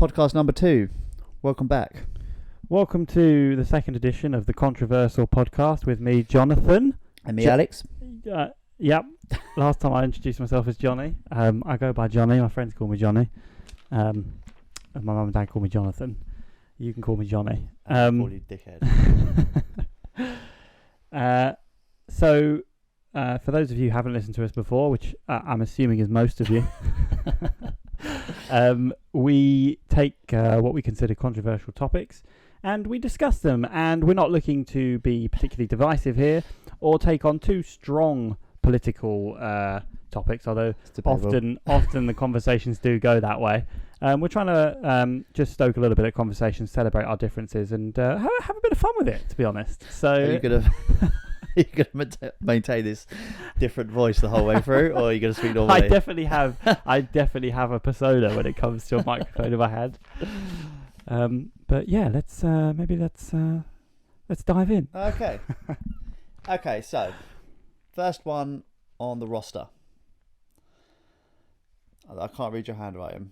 Podcast number 2. Welcome back. Welcome to the second edition of the Contreversal podcast with me, Jonathan. And me, Alex. Yep. Last time I introduced myself as Johnny. I go by Johnny. My friends call me Johnny. And my mum and dad call me Jonathan. You can call me Johnny. I'll call you dickhead. So, for those of you who haven't listened to us before, which I'm assuming is most of you, we take what we consider controversial topics and we discuss them, and we're not looking to be particularly divisive here or take on too strong political topics, although often the conversations do go that way. We're trying to just stoke a little bit of conversation, celebrate our differences, and have a bit of fun with it, to be honest. So Are you going to maintain this different voice the whole way through, or are you going to speak normally? I definitely have a persona when it comes to a microphone in my hand. But yeah, let's dive in. Okay, so first one on the roster. I can't read your handwriting.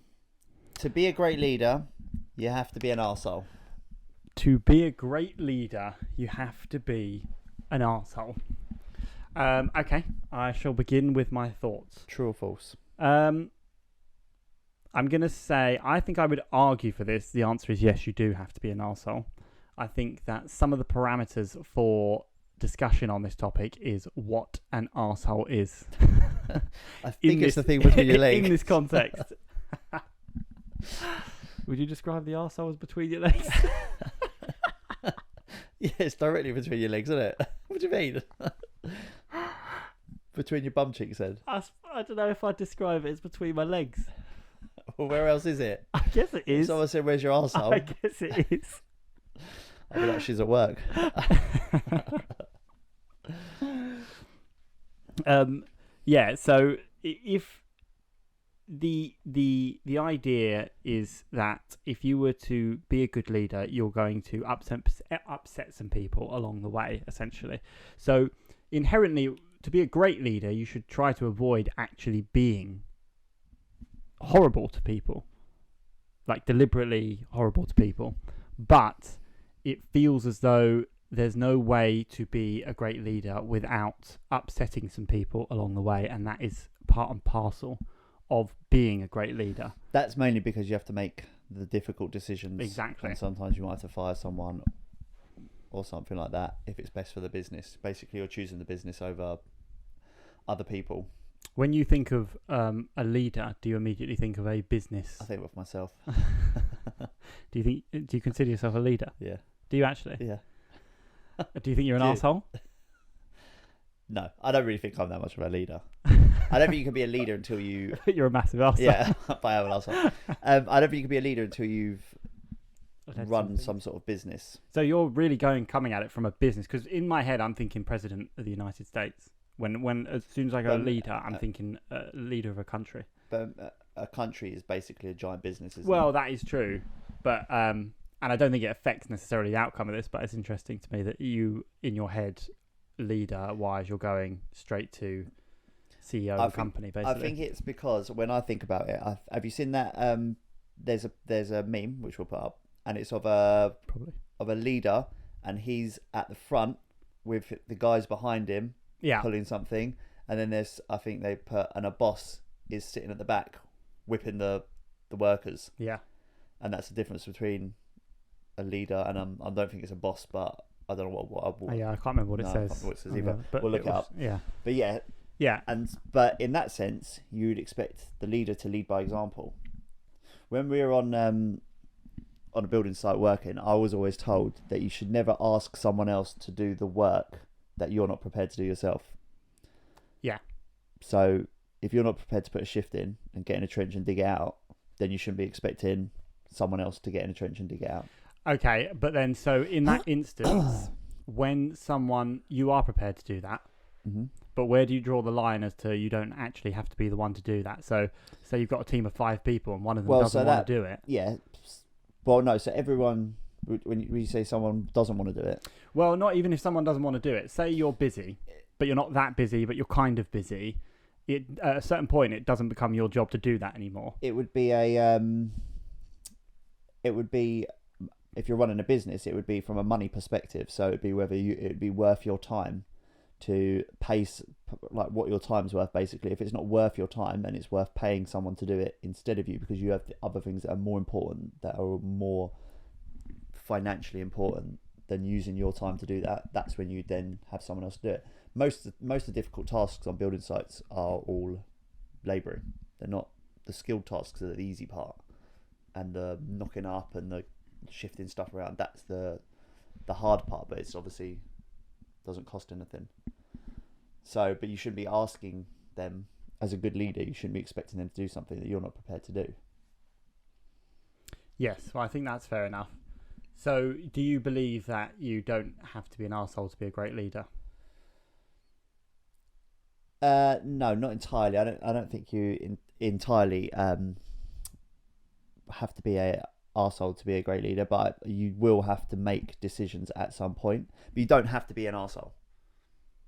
To be a great leader, you have to be an arsehole. To be a great leader, you have to be an arsehole. Okay, I shall begin with my thoughts. True or false? I'm going to say, I think I would argue for this. The answer is yes, you do have to be an arsehole. I think that some of the parameters for discussion on this topic is what an arsehole is. I think it's the thing between your legs. In this context. Would you describe the arsehole as between your legs? Yeah, it's directly between your legs, isn't it? What do you mean? Between your bum cheeks, then? I don't know if I'd describe it as between my legs. Well, where else is it? I guess it is. Someone said, "Where's your arsehole?" I guess it is. I feel like she's at work. Yeah. So if the idea is that if you were to be a good leader, you're going to upset some people along the way, essentially. So inherently, to be a great leader, you should try to avoid actually being horrible to people, like deliberately horrible to people. But it feels as though there's no way to be a great leader without upsetting some people along the way, and that is part and parcel of being a great leader. That's mainly because you have to make the difficult decisions. Exactly. And sometimes you might have to fire someone or something like that if it's best for the business. Basically, you're choosing the business over other people. When you think of a leader, do you immediately think of a business? I think with myself. Do you consider yourself a leader? Yeah. Do you actually? Yeah. Do you think you're an arsehole? No, I don't really think I'm that much of a leader. I don't think you can be a leader until you... You're a massive arsehole. Yeah, I am an arsehole. I don't think you can be a leader until you've run some sort of business. So you're really coming at it from a business, because in my head I'm thinking President of the United States. When as soon as I go leader, I'm thinking leader of a country. But a country is basically a giant business, isn't it? Well, that is true, but and I don't think it affects necessarily the outcome of this. But it's interesting to me that you, in your head, leader-wise, you're going straight to CEO of a company. Basically, I think it's because when I think about it, have you seen that? There's a meme which we'll put up, and it's of a leader, and he's at the front with the guys behind him. Yeah. Pulling something, and then there's, I think they put, and a boss is sitting at the back whipping the workers. Yeah. And that's the difference between a leader and I don't think it's a boss, but I don't know what yeah, I can't remember what it says. I can't remember what it says either. But we'll look it up. Yeah. But yeah. But in that sense, you would expect the leader to lead by example. When we were on a building site working, I was always told that you should never ask someone else to do the work that you're not prepared to do yourself. Yeah. So if you're not prepared to put a shift in and get in a trench and dig it out, then you shouldn't be expecting someone else to get in a trench and dig it out. Okay, but then so in that instance, when you are prepared to do that, mm-hmm. But where do you draw the line as to you don't actually have to be the one to do that? So say you've got a team of 5 people and one of them doesn't want to do it. Yeah. Well, no, so everyone... When you say someone doesn't want to do it? Well, not even if someone doesn't want to do it. Say you're busy, but you're not that busy, but you're kind of busy. At a certain point, it doesn't become your job to do that anymore. It would be a it would be, if you're running a business, it would be from a money perspective. So it'd be whether it'd be worth your time to pay, like what your time's worth, basically. If it's not worth your time, then it's worth paying someone to do it instead of you, because you have the other things that are more important, that are more financially important than using your time to do that. That's when you then have someone else do it. Most of the difficult tasks on building sites are all labouring. They're not, the skilled tasks are the easy part, and the knocking up and the shifting stuff around, that's the hard part, but it's obviously doesn't cost anything. So, but you shouldn't be asking them, as a good leader, you shouldn't be expecting them to do something that you're not prepared to do. Yes, well, I think that's fair enough. So, do you believe that you don't have to be an arsehole to be a great leader? No, not entirely. I don't think you entirely have to be a arsehole to be a great leader, but you will have to make decisions at some point. But you don't have to be an arsehole.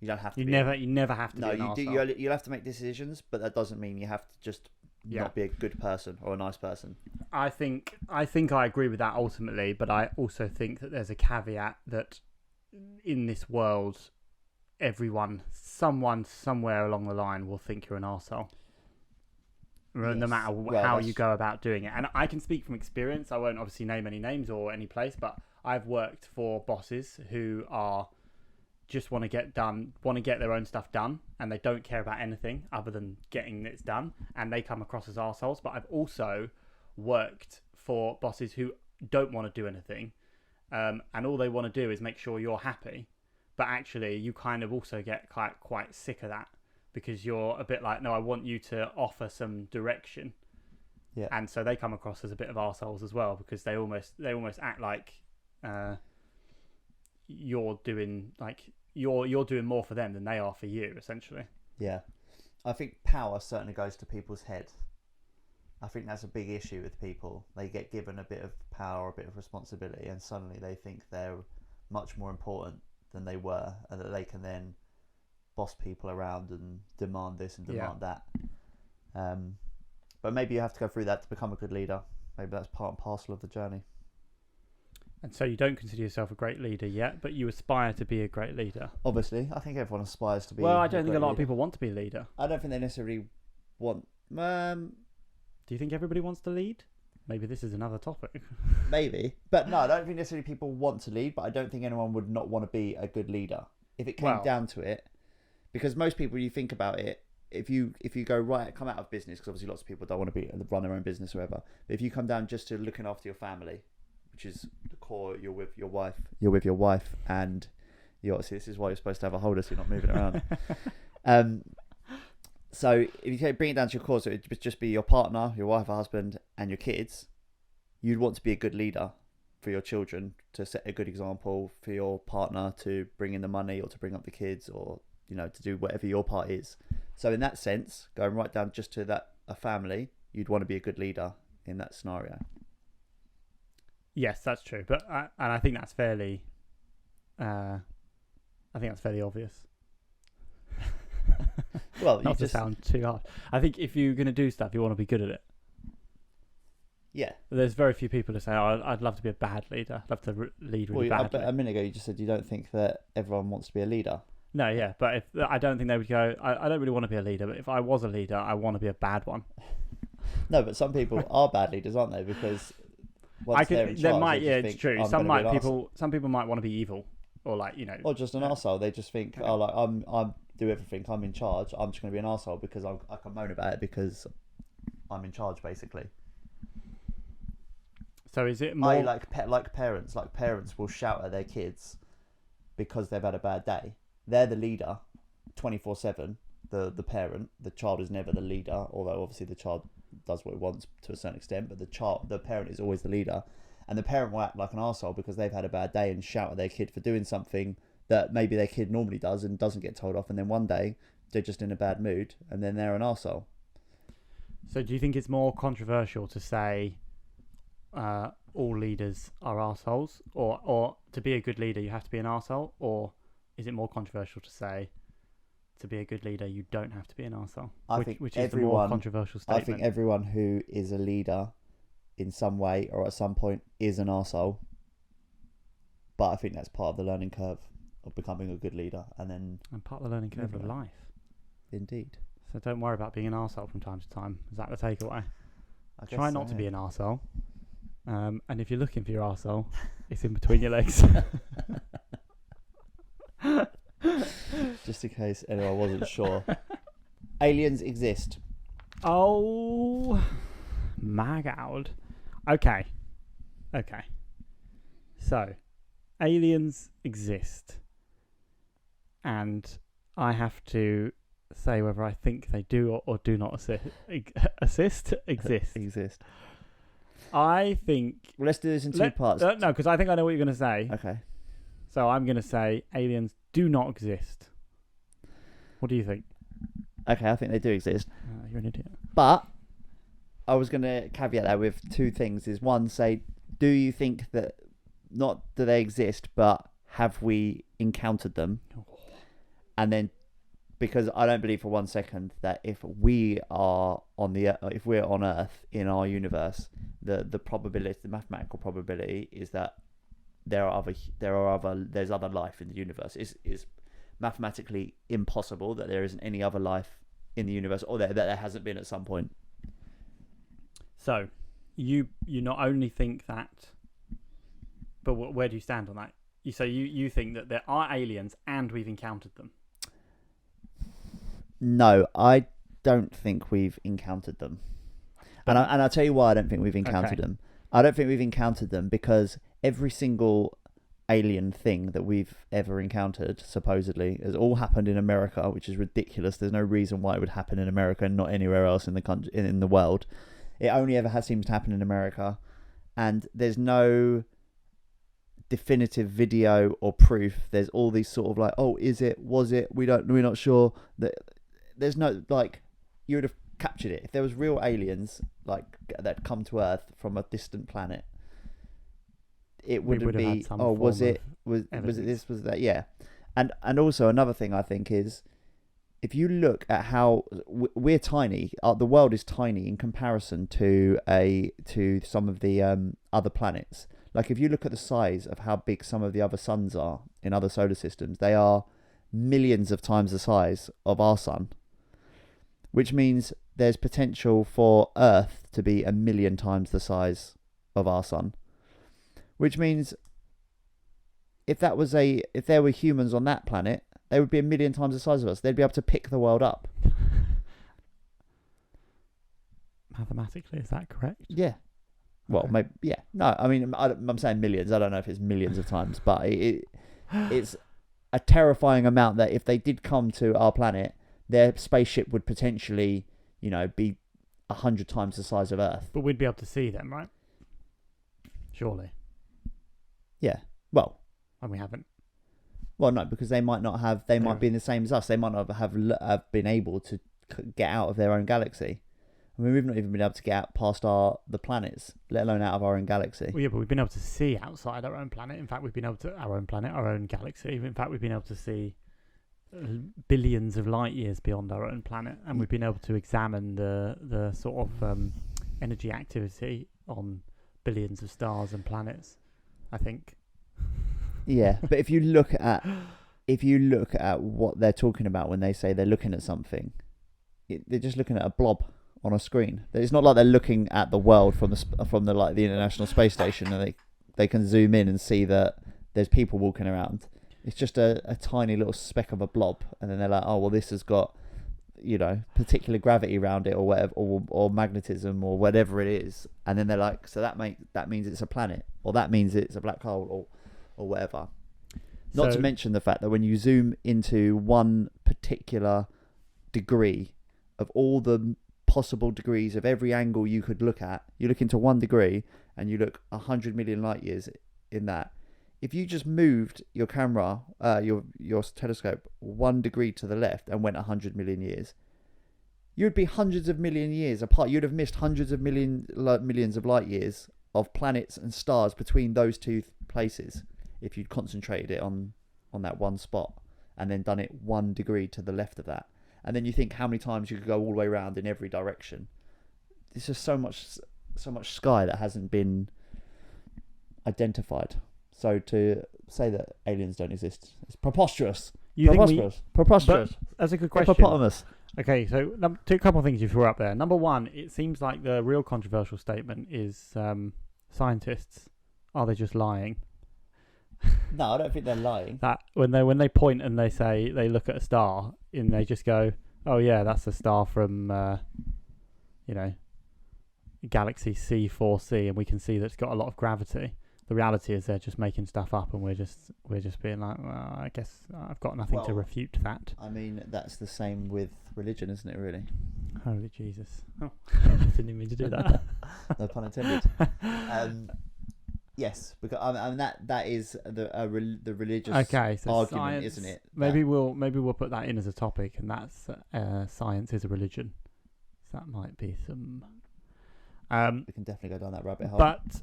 You don't have to. You never have to. No, be an you arsehole. do. You'll have to make decisions, but that doesn't mean you have to just not be a good person or a nice person. I think I agree with that ultimately, but I also think that there's a caveat that in this world, someone somewhere along the line will think you're an arsehole. Yes. No matter how you go about doing it. And I can speak from experience. I won't obviously name any names or any place, but I've worked for bosses who are just want to get their own stuff done, and they don't care about anything other than getting it done, and they come across as arseholes. But I've also worked for bosses who don't want to do anything, and all they want to do is make sure you're happy. But actually, you kind of also get quite sick of that, because you're a bit like, no, I want you to offer some direction. Yeah. And so they come across as a bit of arseholes as well, because they almost act like you're doing more for them than they are for you, essentially. Yeah. I think power certainly goes to people's head. I think that's a big issue with people. They get given a bit of power, a bit of responsibility, and suddenly they think they're much more important than they were, and that they can then boss people around and demand this and demand that. But maybe you have to go through that to become a good leader. Maybe that's part and parcel of the journey. And so you don't consider yourself a great leader yet, but you aspire to be a great leader. Obviously, I think everyone aspires to be. Well, I don't think a lot of people want to be a leader. I don't think they necessarily want. Do you think everybody wants to lead? Maybe this is another topic. Maybe, but no, I don't think necessarily people want to lead. But I don't think anyone would not want to be a good leader if it came down to it. Because most people, you think about it, if you go come out of business, because obviously lots of people don't want to run their own business or whatever. But if you come down just to looking after your family, which is the core, you're with your wife, and obviously this is why you're supposed to have a holder, so you're not moving around. So if you bring it down to your core, so it would just be your partner, your wife or husband, and your kids. You'd want to be a good leader for your children, to set a good example for your partner, to bring in the money or to bring up the kids, or to do whatever your part is. So in that sense, going right down just to a family, you'd want to be a good leader in that scenario. Yes, that's true, but I think that's fairly obvious. Well, not to sound too hard. I think if you're going to do stuff, you want to be good at it. Yeah. There's very few people who say, "Oh, I'd love to be a bad leader. I'd love to lead really badly." A minute ago, you just said you don't think that everyone wants to be a leader. No, yeah, but I don't think they would go, I don't really want to be a leader, but if I was a leader, I want to be a bad one. No, but some people are bad leaders, aren't they? Because they're in charge, it's true. Some people might want to be evil, or or just an arsehole. They just think, I'm do everything. I'm in charge. I'm just going to be an arsehole because I can moan about it because I'm in charge, basically. So is it more like parents? Like parents will shout at their kids because they've had a bad day. They're the leader, 24/7. The parent, the child is never the leader. Although obviously the child does what it wants to a certain extent, but the parent is always the leader, and the parent will act like an arsehole because they've had a bad day and shout at their kid for doing something that maybe their kid normally does and doesn't get told off, and then one day they're just in a bad mood and then they're an arsehole. So do you think it's more controversial to say all leaders are arseholes, or to be a good leader you have to be an arsehole, or is it more controversial to say to be a good leader you don't have to be an arsehole? Which is the more controversial statement? I think everyone who is a leader in some way or at some point is an arsehole. But I think that's part of the learning curve of becoming a good leader, and part of the learning curve of life. Indeed. So don't worry about being an arsehole from time to time. Is that the takeaway? Try not to be an arsehole. And if you're looking for your arsehole, it's in between your legs. Just in case anyone wasn't sure. Aliens exist. Oh my god. Okay. So, aliens exist. And I have to say whether I think they do or do not exist. I think... Well, let's do this in two parts. No, because I think I know what you're going to say. Okay. So I'm going to say aliens do not exist. What do you think? Okay, I think they do exist. You're an idiot. But I was going to caveat that with two things. Is one, say, do you think that not do they exist, but have we encountered them? And then, because I don't believe for 1 second that if we are if we're on Earth in our universe, the mathematical probability is that there's other life in the universe. Is mathematically impossible that there isn't any other life in the universe, or that there hasn't been at some point. So, you not only think that, but where do you stand on that? You think that there are aliens and we've encountered them? No, I don't think we've encountered them. And I'll tell you why I don't think we've encountered them. I don't think we've encountered them because every single alien thing that we've ever encountered, supposedly, has all happened in America, which is ridiculous. There's no reason why it would happen in America and not anywhere else in the country, in the world. It only ever seems to happen in America, and there's no definitive video or proof. There's all these sort of like, oh, is it? Was it? We're not sure. There's no, like, you would have captured it if there was real aliens like that come to Earth from a distant planet. It wouldn't be, oh, was it this, was that? Yeah. And also another thing I think is, if you look at how we're tiny, the world is tiny in comparison to some of the other planets. Like, if you look at the size of how big some of the other suns are in other solar systems, they are millions of times the size of our sun, which means there's potential for Earth to be 1 million times the size of our sun. Which means if there were humans on that planet, they would be 1 million times the size of us. They'd be able to pick the world up. Mathematically, is that correct? Yeah. Well, maybe, yeah. No, I mean, I'm saying millions. I don't know if it's millions of times, but it's a terrifying amount that if they did come to our planet, their spaceship would potentially, be 100 times the size of Earth. But we'd be able to see them, right? Surely. Yeah. Well. And we haven't. Well, no, because they might not have. They might be in the same as us. They might not have been able to get out of their own galaxy. I mean, we've not even been able to get out past the planets, let alone out of our own galaxy. Well, yeah, but we've been able to see outside our own planet. In fact, we've been able to our own planet, our own galaxy. In fact, we've been able to see billions of light years beyond our own planet, and we've been able to examine the sort of energy activity on billions of stars and planets, I think. Yeah, but if you look at what they're talking about when they say they're looking at something, they're just looking at a blob on a screen. It's not like they're looking at the world from the International Space Station, and they can zoom in and see that there's people walking around. It's just a tiny little speck of a blob, and then they're like, oh well, this has got particular gravity around it, or whatever, or magnetism, or whatever it is, and then they're like, so that means it's a planet, or that means it's a black hole, or whatever. Not to mention the fact that when you zoom into one particular degree of all the possible degrees of every angle you could look at, you look into 1 degree and you look 100 million light years in that. If you just moved your camera, your telescope 1 degree to the left and went 100 million years, you'd be hundreds of million years apart. You'd have missed hundreds of millions of light years of planets and stars between those two places if you'd concentrated it on that one spot and then done it 1 degree to the left of that. And then you think how many times you could go all the way around in every direction. There's just so much sky that hasn't been identified. So to say that aliens don't exist is preposterous. Preposterous. That's a good question. Hippopotamus. Okay, so two couple of things you threw up there. Number one, it seems like the real controversial statement is scientists, are they just lying? No, I don't think they're lying. That when they point and they say they look at a star and they just go, oh yeah, that's a star from galaxy C4c, and we can see that it's got a lot of gravity. The reality is they're just making stuff up, and we're just being like, well, I guess I've got nothing to refute that. I mean, that's the same with religion, isn't it? Really. Holy Jesus! Oh, I didn't even mean to do that. No pun intended. Yes, because I mean that is the religious argument, science, isn't it? Maybe we'll put that in as a topic, and that's science is a religion. So that might be some. We can definitely go down that rabbit hole. But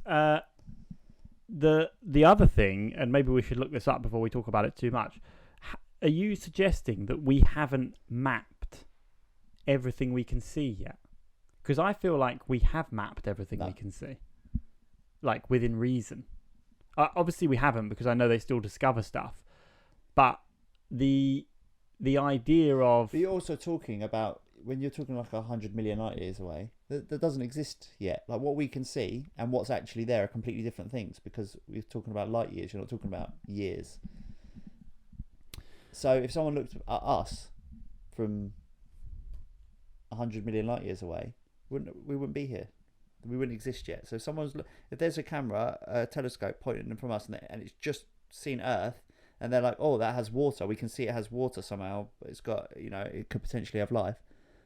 the other thing, and maybe we should look this up before we talk about it too much. Are you suggesting that we haven't mapped everything we can see yet? Because I feel like we have mapped everything we can see. Like within reason. Obviously we haven't, because I know they still discover stuff. But the idea of... But you're also talking about, when you're talking like 100 million light years away, that doesn't exist yet. Like what we can see and what's actually there are completely different things, because we're talking about light years, you're not talking about years. So if someone looked at us from 100 million light years away, we wouldn't be here. We wouldn't exist yet. So if there's a camera, a telescope pointing them from us, and it's just seen Earth, and they're like, oh, that has water. We can see it has water somehow, but it's got, it could potentially have life.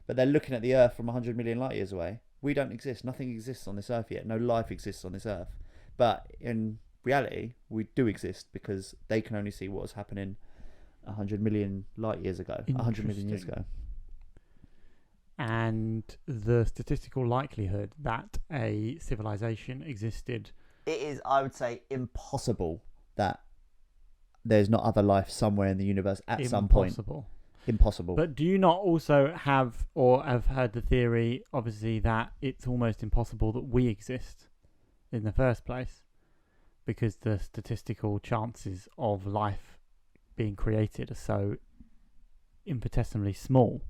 But they're looking at the Earth from 100 million light years away. We don't exist. Nothing exists on this Earth yet. No life exists on this Earth. But in reality, we do exist, because they can only see what was happening 100 million light years ago. 100 million years ago. And the statistical likelihood that a civilization existed. It is, I would say, impossible that there's not other life somewhere in the universe at some point. Impossible. But do you not also have heard the theory, obviously, that it's almost impossible that we exist in the first place, because the statistical chances of life being created are so infinitesimally small?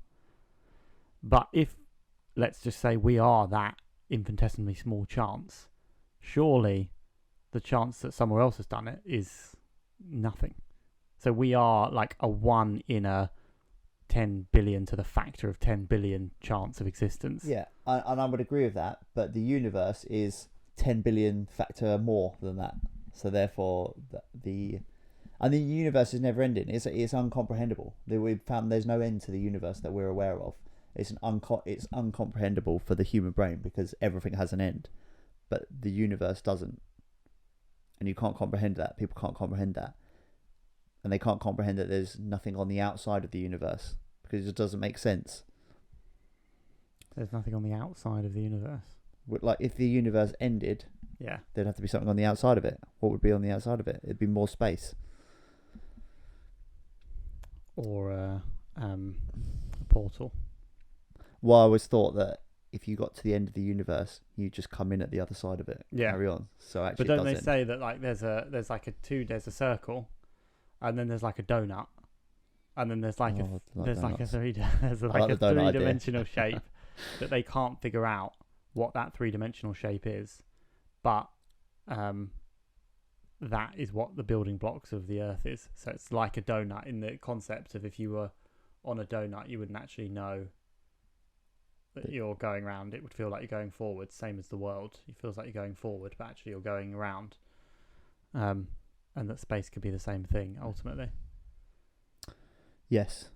But if, let's just say, we are that infinitesimally small chance, surely the chance that somewhere else has done it is nothing. So we are like a 1 in a 10 billion to the factor of 10 billion chance of existence. Yeah, and I would agree with that, but the universe is 10 billion factor more than that. So therefore, the universe is never ending. It's uncomprehendable. We've found there's no end to the universe that we're aware of. It's uncomprehendable for the human brain, because everything has an end, but the universe doesn't, and you can't comprehend that. People can't comprehend that, and they can't comprehend that there's nothing on the outside of the universe, because it just doesn't make sense. There's nothing on the outside of the universe. Like if the universe ended, there'd have to be something on the outside of it. What would be on the outside of it? It'd be more space, or a portal. Well, I always thought that if you got to the end of the universe, you just come in at the other side of it. Yeah. Carry on. So actually, but don't they say that like there's a circle, and then there's like a donut, and then there's like a three-dimensional shape that they can't figure out what that three-dimensional shape is, but that is what the building blocks of the Earth is. So it's like a donut in the concept of, if you were on a donut, you wouldn't actually know that you're going around. It would feel like you're going forward, same as the world. It feels like you're going forward, but actually you're going around. And that space could be the same thing ultimately. Yes.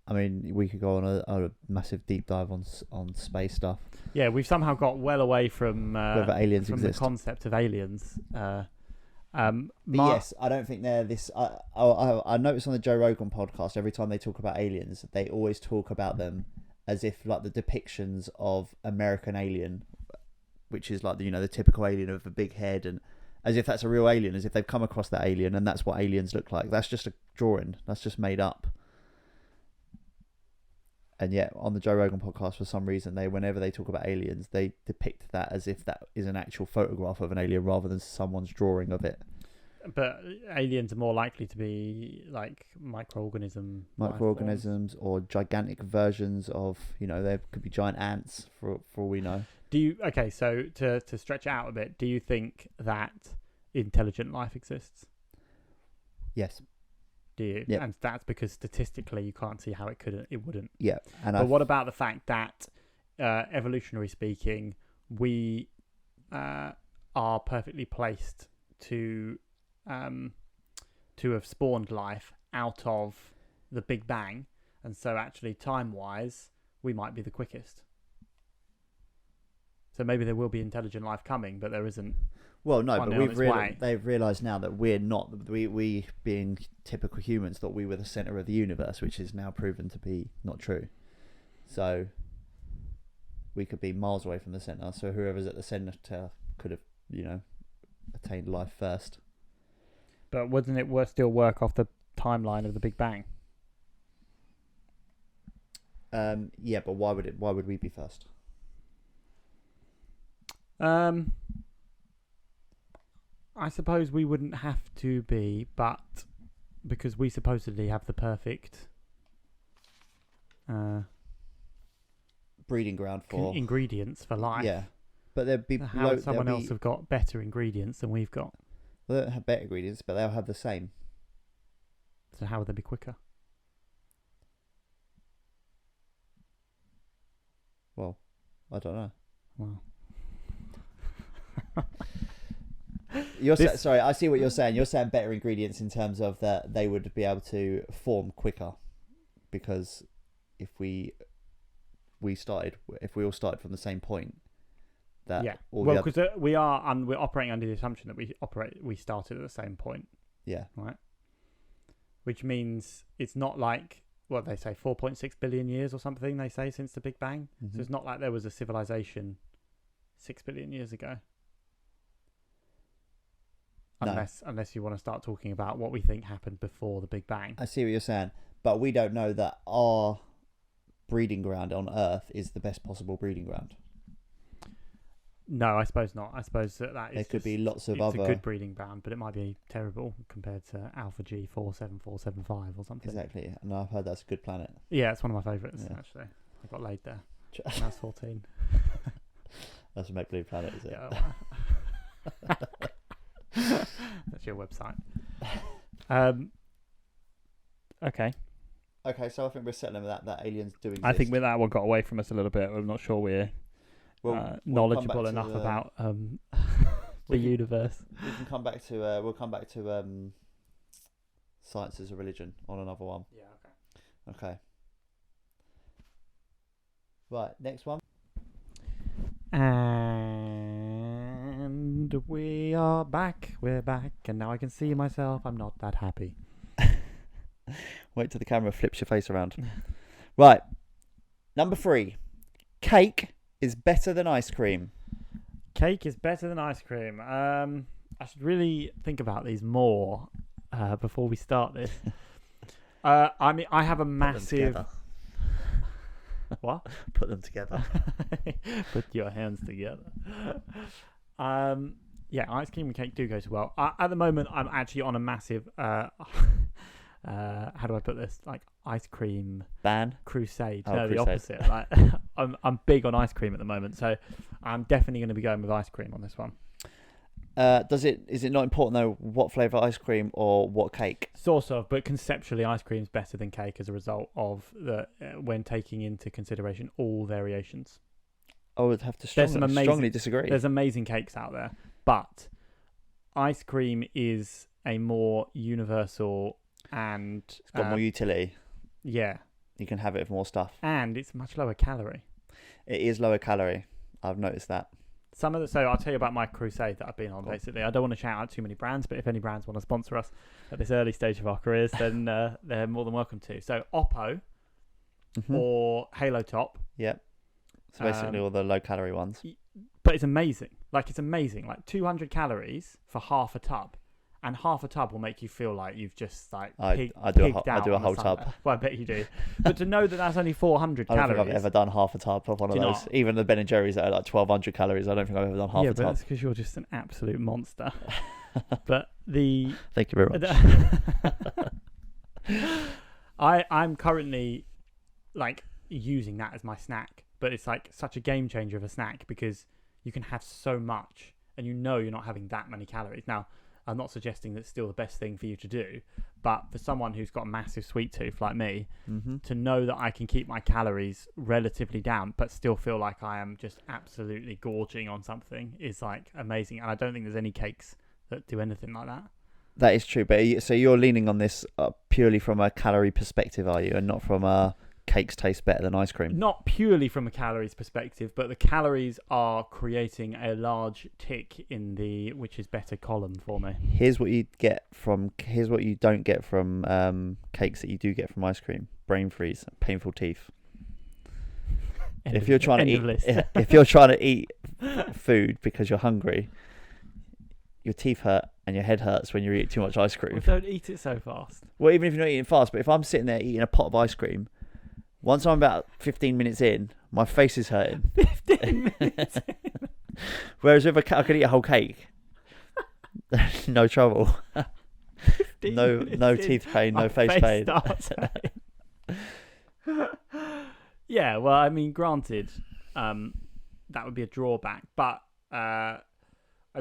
I mean, we could go on a massive deep dive on space stuff. Yeah, we've somehow got well away from whether aliens from exist. The concept of aliens. Yes, I don't think they're this. I noticed on the Joe Rogan podcast, every time they talk about aliens, they always talk about them as if like the depictions of American Alien, which is like the typical alien of a big head, and as if that's a real alien, as if they've come across that alien and that's what aliens look like. That's just a drawing. That's just made up. And yet, on the Joe Rogan podcast, for some reason, whenever they talk about aliens, they depict that as if that is an actual photograph of an alien rather than someone's drawing of it. But aliens are more likely to be like microorganisms or gigantic versions of, there could be giant ants for all we know. So to stretch it out a bit, do you think that intelligent life exists? Yes. Do you? Yep. And that's because statistically you can't see how it wouldn't. Yeah. But what about the fact that, evolutionary speaking, we are perfectly placed to have spawned life out of the Big Bang, and so actually time-wise, we might be the quickest. So maybe there will be intelligent life coming, but there isn't. Well, no, but they've realised now that we're not. We being typical humans thought we were the centre of the universe, which is now proven to be not true. So we could be miles away from the centre. So whoever's at the centre could have, attained life first. But wouldn't it still work off the timeline of the Big Bang? Yeah, but why would we be first? I suppose we wouldn't have to be, but because we supposedly have the perfect breeding ground for ingredients for life. Yeah, but there'd be how would someone else have got better ingredients than we've got? Well, they don't have better ingredients, but they'll have the same. So how would they be quicker? Well, I don't know. Well. Sorry, I see what you're saying. You're saying better ingredients in terms of that they would be able to form quicker, because if we all started from the same point, that because we're operating under the assumption that we started at the same point. Yeah. Right. Which means it's not like what they say 4.6 billion years or something they say since the Big Bang. Mm-hmm. So it's not like there was a civilization 6 billion years ago. Unless you want to start talking about what we think happened before the Big Bang. I see what you're saying, but we don't know that our breeding ground on Earth is the best possible breeding ground. No, I suppose not. I suppose that there could be lots of other. It's a good breeding ground, but it might be terrible compared to Alpha G 47475 or something. Exactly, and I've heard that's a good planet. Yeah, it's one of my favourites actually. I got laid there when I was 14. That's a make-believe planet, is it? Yeah. That's your website. Okay. Okay, so I think we're settling with that aliens do exist. I think with that one got away from us a little bit. I'm not sure we're knowledgeable enough about the universe. We can come back to we'll come back to science as a religion on another one. Yeah, okay. Right, next one. And we are back. We're back, and now I can see myself. I'm not that happy. Wait till the camera flips your face around. Right. Number 3. Cake is better than ice cream. Cake is better than ice cream. I should really think about these more before we start this. I mean, I have a massive... What? Put them together. Put your hands together. Yeah, ice cream and cake do go so well. At the moment, I'm actually on a massive... how do I put this? Like ice cream ban crusade. Oh, no, crusade. The opposite. Like I'm big on ice cream at the moment, so I'm definitely going to be going with ice cream on this one. Is it not important though what flavour ice cream or what cake? Sort of, but conceptually, ice cream is better than cake as a result of when taking into consideration all variations. I would have to strongly disagree. There's amazing cakes out there, but ice cream is a more universal and it's got more utility. Yeah, you can have it with more stuff, and it's much lower calorie. It is lower calorie. I've noticed that. So I'll tell you about my crusade that I've been on. Cool. Basically, I don't want to shout out too many brands, but if any brands want to sponsor us at this early stage of our careers, then they're more than welcome to. So Oppo or Halo Top. Yep. So basically all the low calorie ones. But it's amazing. Like 200 calories for half a tub. and half a tub will make you feel like you've just like I pigged do out a on the whole Sunday. tub. Well, I bet you do. But to know that that's only 400 I don't calories. think I've ever done half a tub of one of Do you those. not? Even the Ben and Jerry's that are like 1,200 calories. I don't think I've ever done half yeah, a but tub. that's because you're just an absolute monster. But the Thank you very much. I'm currently like using that as my snack, but it's like such a game changer of a snack because you can have so much and you know you're not having that many calories. Now, I'm not suggesting that's still the best thing for you to do, but for someone who's got a massive sweet tooth like me, to know that I can keep my calories relatively down but still feel like I am just absolutely gorging on something is like amazing. And I don't think there's any cakes that do anything like that. That is true, but so you're leaning on this purely from a calorie perspective, are you, and not from a cakes taste better than ice cream? Not purely from a calories perspective, but the calories are creating a large tick in the which is better column for me. Here's what you don't get from cakes that you do get from ice cream: brain freeze, painful teeth. If you're trying to eat food because you're hungry, your teeth hurt and your head hurts when you eat too much ice cream. Well, don't eat it so fast. Well, even if you're not eating fast, but if I'm sitting there eating a pot of ice cream, once I'm about 15 minutes in, my face is hurting. 15 minutes in. Whereas with I could eat a whole cake. No trouble. No teeth pain, no face pain. Yeah, well, I mean, granted, that would be a drawback, but I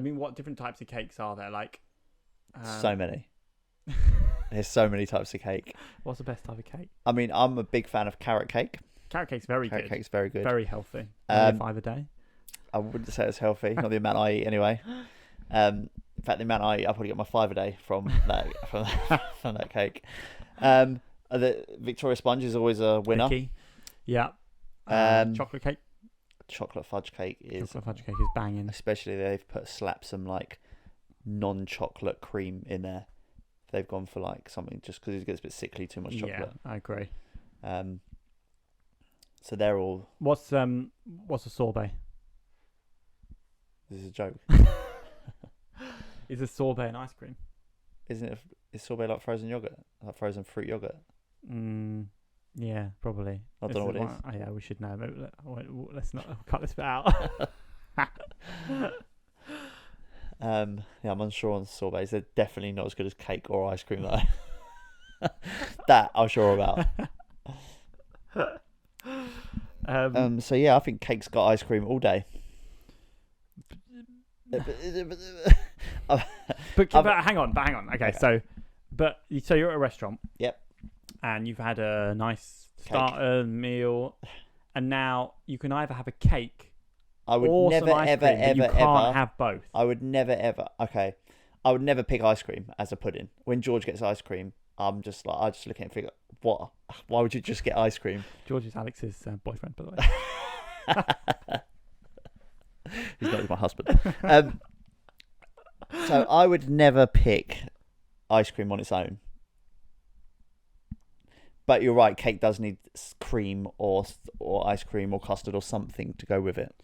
mean, what different types of cakes are there? Like, so many. There's so many types of cake. What's the best type of cake? I mean, I'm a big fan of carrot cake. Carrot cake's very good. Carrot cake's very good. Very healthy. Only 5 a day. I wouldn't say it's healthy. Not the amount I eat anyway. In fact, the amount I eat, I probably get my 5 a day from that from that cake. The Victoria Sponge is always a winner. Vicky. Yeah. Chocolate cake. Chocolate fudge cake is banging. Especially they've slapped some like non-chocolate cream in there. They've gone for like something just because it gets a bit sickly, too much chocolate. Yeah, I agree. So they're all. What's a sorbet? This is a joke. Is a sorbet an ice cream? Isn't it? Is sorbet like frozen yogurt, like frozen fruit yogurt? Yeah, probably. I don't know what it is. Oh, yeah, we should know. Maybe let's not cut this bit out. Yeah, I'm unsure on sorbets. They're definitely not as good as cake or ice cream though. That I'm sure about. So yeah, I think cake's got ice cream all day. But hang on. Okay, so you're at a restaurant. Yep. And you've had a nice starter meal, and now you can either have a cake. I would or never, some ice ever, cream, but ever, you can't ever have both. I would never, ever. Okay, I would never pick ice cream as a pudding. When George gets ice cream, I just look at it and figure, what? Why would you just get ice cream? George is Alex's boyfriend, by the way. He's not my husband. So I would never pick ice cream on its own. But you're right, cake does need cream or ice cream or custard or something to go with it.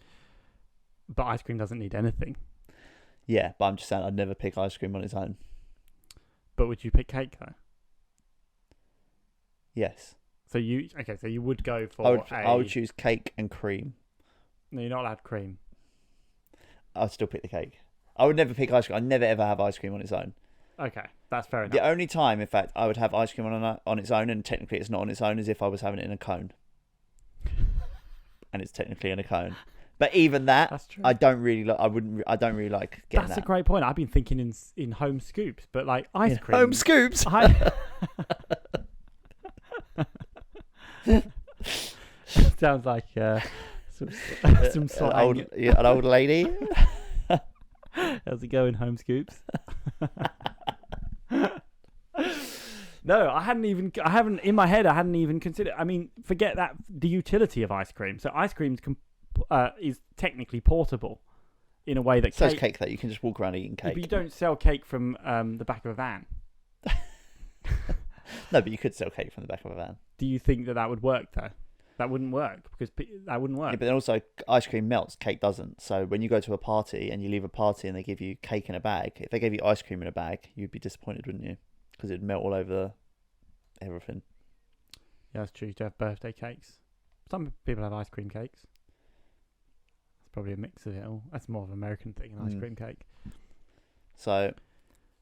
But ice cream doesn't need anything. Yeah, but I'm just saying I'd never pick ice cream on its own. But would you pick cake though? Yes. So you would go for I would choose cake and cream. No, you're not allowed cream. I'd still pick the cake. I would never pick ice cream. I'd never ever have ice cream on its own. Okay, that's fair enough. The only time, in fact, I would have ice cream on its own, and technically it's not on its own, is if I was having it in a cone. And it's technically in a cone. But even that, that's true. I don't really like getting That's that. a great point. I've been thinking in home scoops, but like ice cream. Home scoops? Sounds like some slang. An old lady. How's it going, home scoops? No, I haven't in my head. I hadn't even considered. I mean, forget that the utility of ice cream. So ice cream is technically portable in a way that so cake that you can just walk around eating cake. But you don't sell cake from the back of a van. No, but you could sell cake from the back of a van. Do you think that would work though? That wouldn't work because that wouldn't work. Yeah, but then also ice cream melts, cake doesn't. So when you go to a party and you leave a party and they give you cake in a bag, if they gave you ice cream in a bag, you'd be disappointed, wouldn't you? Because it'd melt all over everything. Yeah, that's true. To have birthday cakes. Some people have ice cream cakes. It's probably a mix of it all. That's more of an American thing, an ice cream cake. So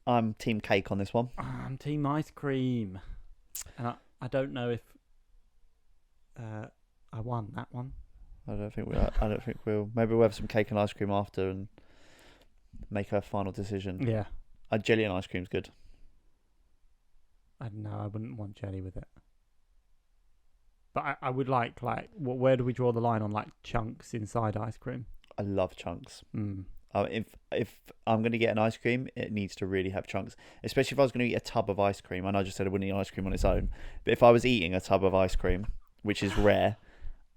I'm team cake on this one. I'm team ice cream. And I don't know if I won that one. I don't think we'll. Maybe we'll have some cake and ice cream after and make a final decision. Yeah. Jelly and ice cream's good. I don't know. I wouldn't want jelly with it. But I would like where do we draw the line on like chunks inside ice cream? I love chunks. Mm. If I'm going to get an ice cream, it needs to really have chunks. Especially if I was going to eat a tub of ice cream. I know I just said I wouldn't eat ice cream on its own. But if I was eating a tub of ice cream, which is rare,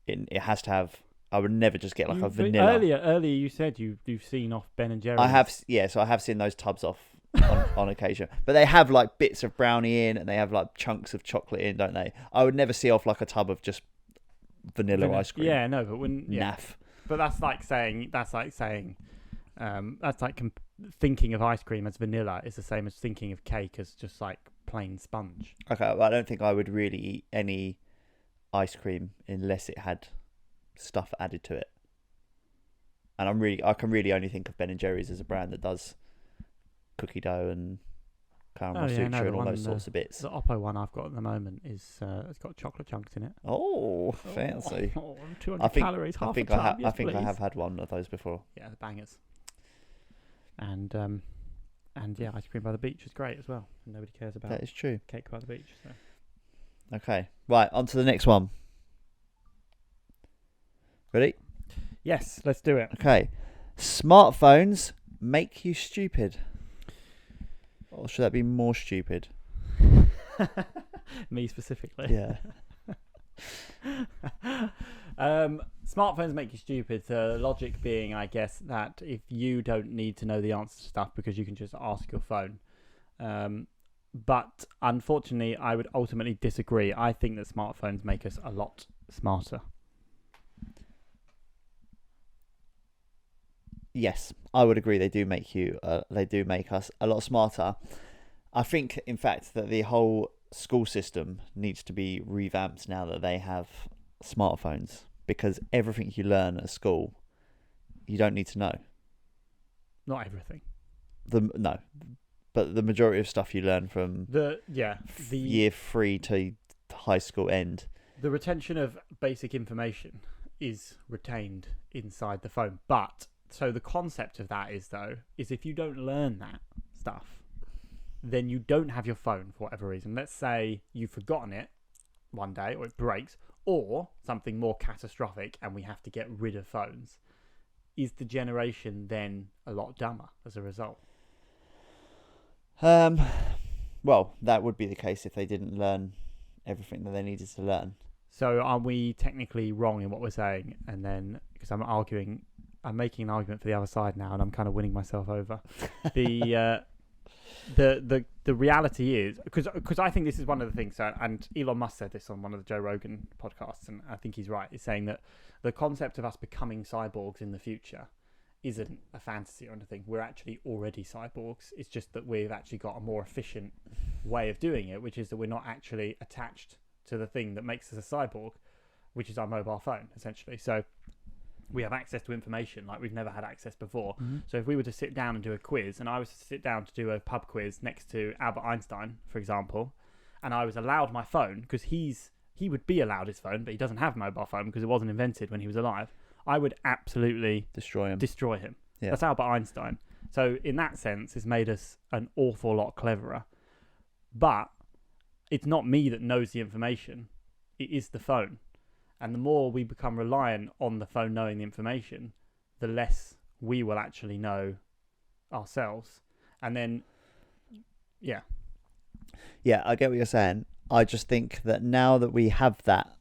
it has to have... I would never just get like a vanilla. Earlier you said you've seen off Ben and Jerry's. I have, yeah. So I have seen those tubs off on occasion. But they have like bits of brownie in and they have like chunks of chocolate in, don't they? I would never see off like a tub of just vanilla ice cream. Yeah, no, but when... Yeah. Naff. But that's like saying thinking of ice cream as vanilla is the same as thinking of cake as just like plain sponge. Okay, well, I don't think I would really eat any ice cream unless it had stuff added to it. And I can really only think of Ben and Jerry's as a brand that does cookie dough and caramel suture and all those sorts of bits. The Oppo one I've got at the moment is it's got chocolate chunks in it. Oh, fancy! 200 calories. I think I have had one of those before. Yeah, the bangers. And yeah, ice cream by the beach is great as well. Nobody cares about that. Is true. Cake by the beach. So. Okay, right, on to the next one. Ready? Yes, let's do it. Okay. Smartphones make you stupid. Or should that be more stupid? Me specifically. Yeah. Smartphones make you stupid. The logic being, I guess, that if you don't need to know the answer to stuff because you can just ask your phone. But unfortunately, I would ultimately disagree. I think that smartphones make us a lot smarter. Yes, I would agree. They do make us a lot smarter. I think, in fact, that the whole school system needs to be revamped now that they have smartphones, because everything you learn at school, you don't need to know. Not everything. But the majority of stuff you learn from the year 3 to high school end. The retention of basic information is retained inside the phone, but. So the concept of that is if you don't learn that stuff, then you don't have your phone for whatever reason. Let's say you've forgotten it one day or it breaks or something more catastrophic and we have to get rid of phones. Is the generation then a lot dumber as a result? Well, that would be the case if they didn't learn everything that they needed to learn. So are we technically wrong in what we're saying? And then, because I'm making an argument for the other side now, and I'm kind of winning myself over. The reality is because I think this is one of the things. And Elon Musk said this on one of the Joe Rogan podcasts, and I think he's right. He's saying that the concept of us becoming cyborgs in the future isn't a fantasy or anything. We're actually already cyborgs. It's just that we've actually got a more efficient way of doing it, which is that we're not actually attached to the thing that makes us a cyborg, which is our mobile phone, essentially. So. We have access to information like we've never had access before. Mm-hmm. So if we were to sit down and do a quiz, and I was to sit down to do a pub quiz next to Albert Einstein, for example, and I was allowed my phone, because he would be allowed his phone, but he doesn't have a mobile phone because it wasn't invented when he was alive, I would absolutely destroy him. Yeah. That's Albert Einstein. So in that sense, it's made us an awful lot cleverer. But it's not me that knows the information. It is the phone. And the more we become reliant on the phone knowing the information, the less we will actually know ourselves. And then, yeah. Yeah, I get what you're saying. I just think that now that we have that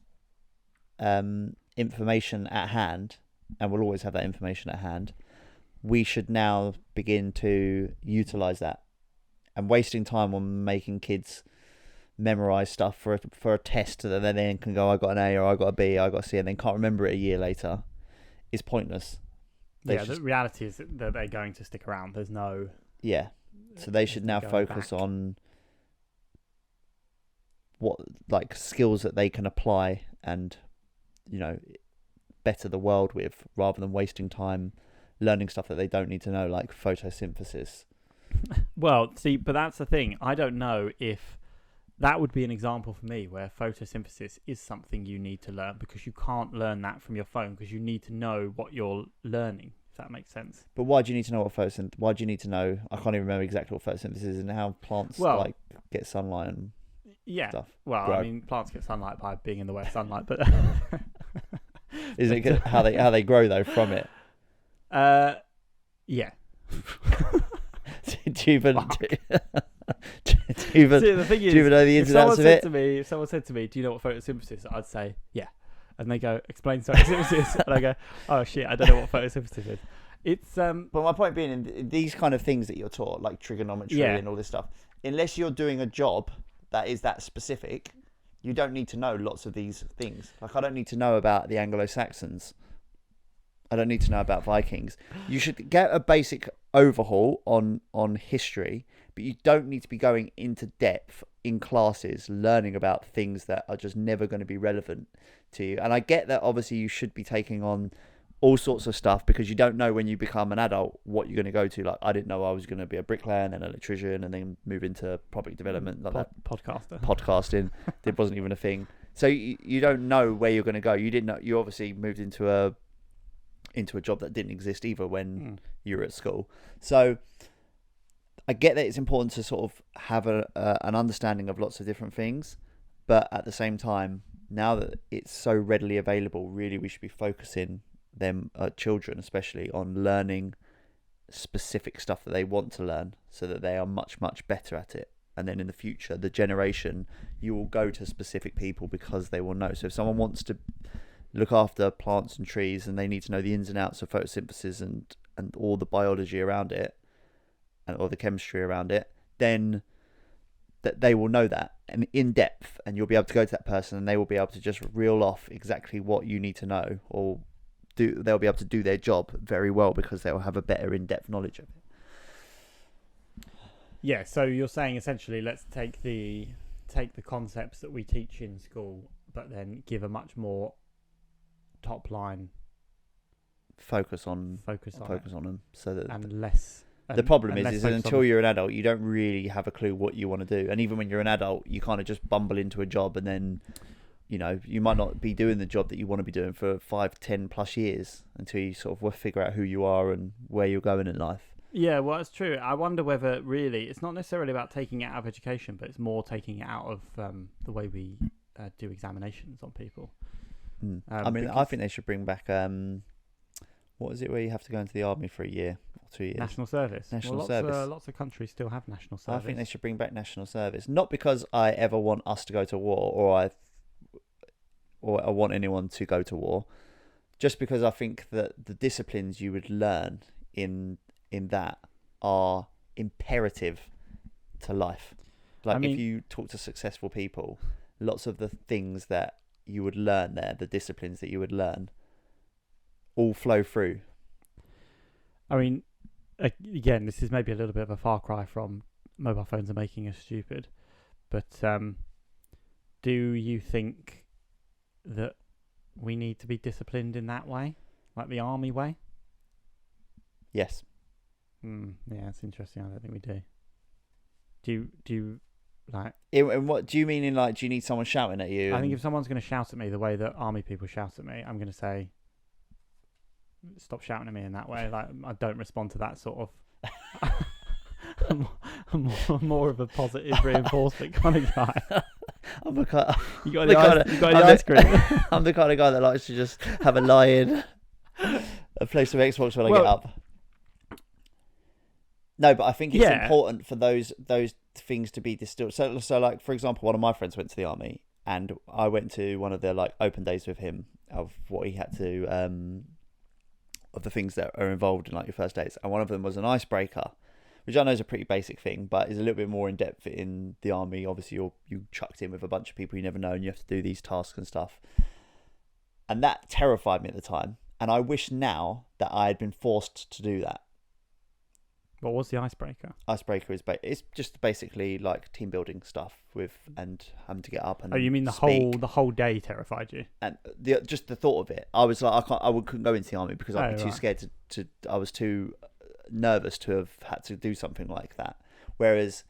information at hand, and we'll always have that information at hand, we should now begin to utilise that. And wasting time on making kids memorize stuff for a test that they then can go, I got an A or I got a B, I got a C, and then can't remember it a year later, is pointless. The reality is that they're going to stick around. There's no... Yeah. So they should now focus back on what, like, skills that they can apply and, you know, better the world with, rather than wasting time learning stuff that they don't need to know, like photosynthesis. Well, see, but that's the thing. I don't know if that would be an example for me where photosynthesis is something you need to learn, because you can't learn that from your phone, because you need to know what you're learning, if that makes sense. But why do you need to know what photosynthesis? Why do you need to know? I can't even remember exactly what photosynthesis is and how plants like get sunlight and stuff. Well, grow. I mean, plants get sunlight by being in the wet sunlight, but isn't it good how they grow though from it? Yeah. Do you even know the ins and outs of it? If someone said to me, "Do you know what photosynthesis is?" I'd say, "Yeah," and they go, "Explain photosynthesis," and I go, "Oh shit, I don't know what photosynthesis is." It's But my point being, in these kind of things that you're taught, like trigonometry and all this stuff, unless you're doing a job that is that specific, you don't need to know lots of these things. Like, I don't need to know about the Anglo-Saxons. I don't need to know about Vikings. You should get a basic overhaul on history, but you don't need to be going into depth in classes learning about things that are just never going to be relevant to you. And I get that obviously you should be taking on all sorts of stuff, because you don't know when you become an adult what you're going to go to. Like, I didn't know I was going to be a bricklayer and an electrician and then move into property development, like podcasting. It wasn't even a thing. So you don't know where you're going to go. You didn't know. You obviously moved into a job that didn't exist either when you were at school. So I get that it's important to sort of have an understanding of lots of different things, but at the same time, now that it's so readily available, really we should be focusing them, children especially, on learning specific stuff that they want to learn, so that they are much, much better at it. And then in the future, the generation, you will go to specific people because they will know. So if someone wants to look after plants and trees and they need to know the ins and outs of photosynthesis and all the biology around it, or the chemistry around it, then that they will know that and in depth, and you'll be able to go to that person and they will be able to just reel off exactly what you need to know, or they'll be able to do their job very well because they'll have a better in-depth knowledge of it. Yeah, so you're saying essentially, let's take the concepts that we teach in school, but then give a much more top line focus on them, so that and less. The problem is until you're an adult, you don't really have a clue what you want to do, and even when you're an adult, you kind of just bumble into a job, and then you might not be doing the job that you want to be doing for 5-10 plus years until you sort of figure out who you are and where you're going in life. Yeah, well, it's true. I wonder whether really it's not necessarily about taking it out of education, but it's more taking it out of the way we do examinations on people. I mean, I think they should bring back what is it where you have to go into the army for a year or 2 years? National service. Lots of countries still have national service. I think they should bring back national service. Not because I ever want us to go to war, or I want anyone to go to war, just because I think that the disciplines you would learn in that are imperative to life. Like, if you talk to successful people, lots of the things that you would learn there, the disciplines that you would learn, all flow through. I mean, again, this is maybe a little bit of a far cry from mobile phones are making us stupid, but do you think that we need to be disciplined in that way, like the army way? Yes. Yeah, it's interesting. I don't think we do. Do you like? And what do you mean in, like, do you need someone shouting at you? I think if someone's going to shout at me the way that army people shout at me, I'm going to say, stop shouting at me in that way. Like, I don't respond to that sort of. I'm more of a positive reinforcement kind of guy. I'm the kind. You got the ice cream. I'm the kind of guy that likes to just have a lie in, and play some Xbox when I get up. No, but I think it's important for those things to be distilled. So like, for example, one of my friends went to the army, and I went to one of their like open days with him of what he had to of the things that are involved in like your first days, and one of them was an icebreaker, which I know is a pretty basic thing, but is a little bit more in depth in the army. Obviously, you chucked in with a bunch of people you never know, and you have to do these tasks and stuff. And that terrified me at the time. And I wish now that I had been forced to do that. What was the icebreaker? Icebreaker is it's just basically like team building stuff and having to get up and. Oh, you mean the whole day terrified you? And just the thought of it, I was like, couldn't go into the army because I'd be too right. scared to. I was too nervous to have had to do something like that. Whereas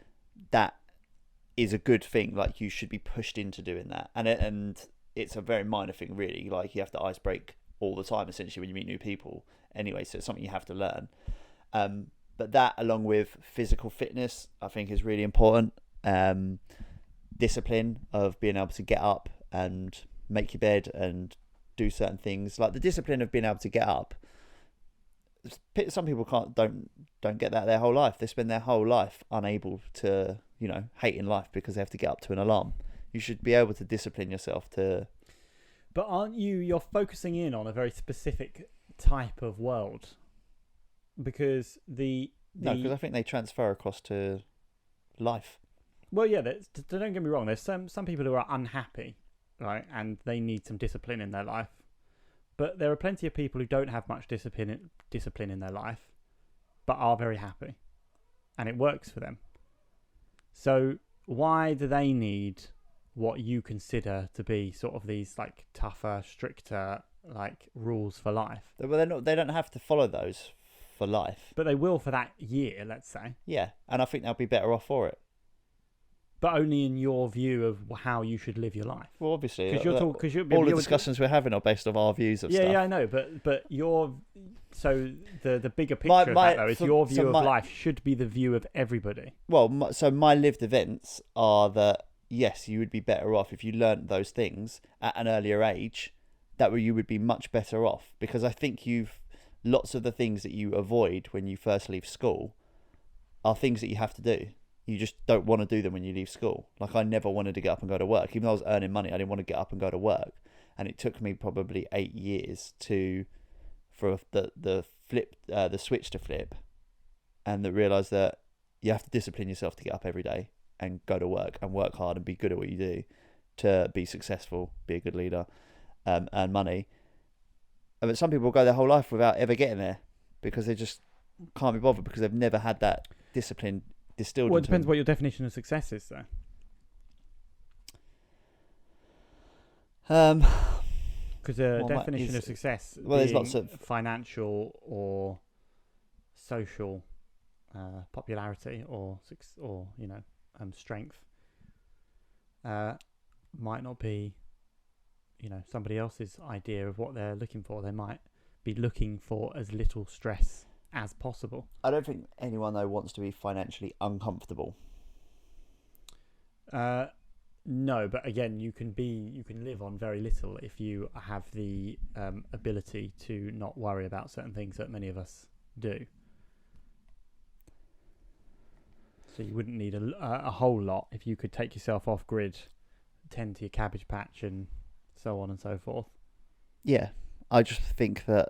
that is a good thing. Like you should be pushed into doing that, and it's a very minor thing, really. Like you have to icebreak all the time, essentially, when you meet new people. Anyway, so it's something you have to learn. But that, along with physical fitness, I think is really important. Discipline of being able to get up and make your bed and do certain things, like the discipline of being able to get up. Some people don't get that their whole life. They spend their whole life unable to, hating life because they have to get up to an alarm. You should be able to discipline yourself to. But aren't you're focusing in on a very specific type of world? Because No, because I think they transfer across to life. Well, yeah, don't get me wrong. There's some people who are unhappy, right, and they need some discipline in their life. But there are plenty of people who don't have much discipline in their life, but are very happy, and it works for them. So why do they need what you consider to be sort of these like tougher, stricter like rules for life? Well, they don't have to follow those for life. But they will for that year, let's say. Yeah, and I think they'll be better off for it. But only in your view of how you should live your life. Well, obviously, because all the discussions we're having are based off our views of stuff. Yeah, I know, but the bigger picture of that though is your view of life should be the view of everybody. Well, so my lived events are that yes, you would be better off if you learnt those things at an earlier age. You would be much better off, because I think lots of the things that you avoid when you first leave school are things that you have to do. You just don't want to do them when you leave school. Like I never wanted to get up and go to work. Even though I was earning money, I didn't want to get up and go to work. And it took me probably 8 years for the switch to flip, and to realise that you have to discipline yourself to get up every day and go to work and work hard and be good at what you do to be successful, be a good leader, earn money. But some people go their whole life without ever getting there because they just can't be bothered because they've never had that discipline distilled. Well, it depends what your definition of success is, though. Because a definition of success, there's lots of financial or social popularity or strength might not be somebody else's idea of what they're looking for. They might be looking for as little stress as possible. I don't think anyone though wants to be financially uncomfortable. No, but again, you can live on very little if you have the ability to not worry about certain things that many of us do. So you wouldn't need a whole lot if you could take yourself off grid, tend to your cabbage patch and so on and so forth. Yeah, I just think that...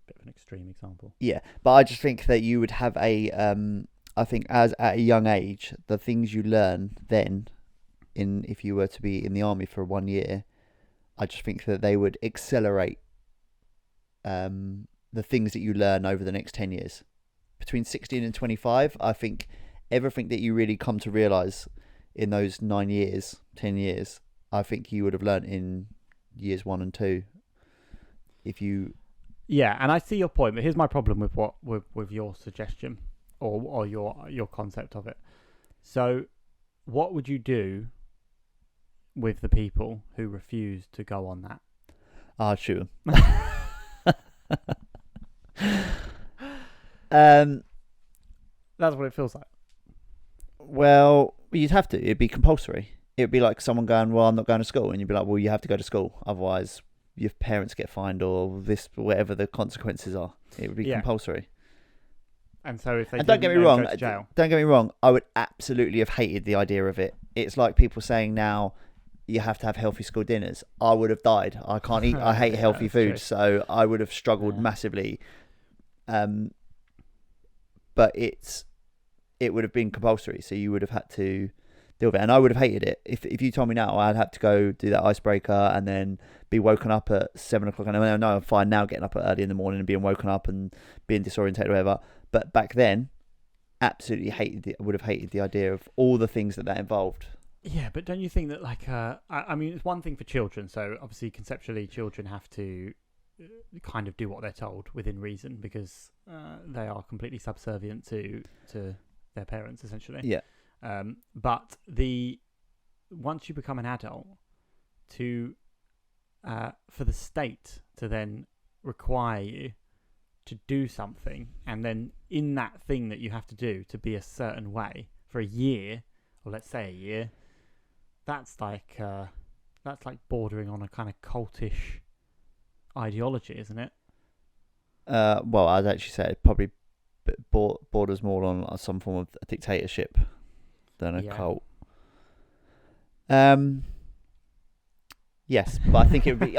Bit of an extreme example. Yeah, but I just think that you would have I think as at a young age, the things you learn then, if you were to be in the army for 1 year, I just think that they would accelerate the things that you learn over the next 10 years. Between 16 and 25, I think everything that you really come to realise in those 9 years, 10 years, I think you would have learnt in years 1 and 2. If you... Yeah, and I see your point, but here's my problem with your suggestion or your concept of it. So, what would you do with the people who refuse to go on that? I'd shoot them. That's what it feels like. Well, you'd have to. It'd be compulsory. It'd be like someone going, well, I'm not going to school. And you'd be like, well, you have to go to school. Otherwise, your parents get fined or whatever the consequences are. It would be compulsory. And so if they don't get me wrong, go to jail. Don't get me wrong, I would absolutely have hated the idea of it. It's like people saying now you have to have healthy school dinners. I would have died. I can't eat. I hate healthy food, so I would have struggled massively. but it would have been compulsory, so you would have had to deal with it. And I would have hated it if you told me now I'd have to go do that icebreaker and then be woken up at 7 o'clock. And I know I'm fine now getting up early in the morning and being woken up and being disorientated or whatever. But back then, absolutely hated it. I would have hated the idea of all the things that involved. Yeah, but don't you think that, like, I mean, it's one thing for children. So obviously, conceptually, children have to kind of do what they're told within reason because they are completely subservient to their parents, essentially. Yeah. But once you become an adult, for the state to then require you to do something, and then in that thing that you have to do to be a certain way for a year, or let's say a year, that's like bordering on a kind of cultish ideology, isn't it? Well, I'd actually say it probably borders more on some form of a dictatorship than a cult. Yes, but I think it would be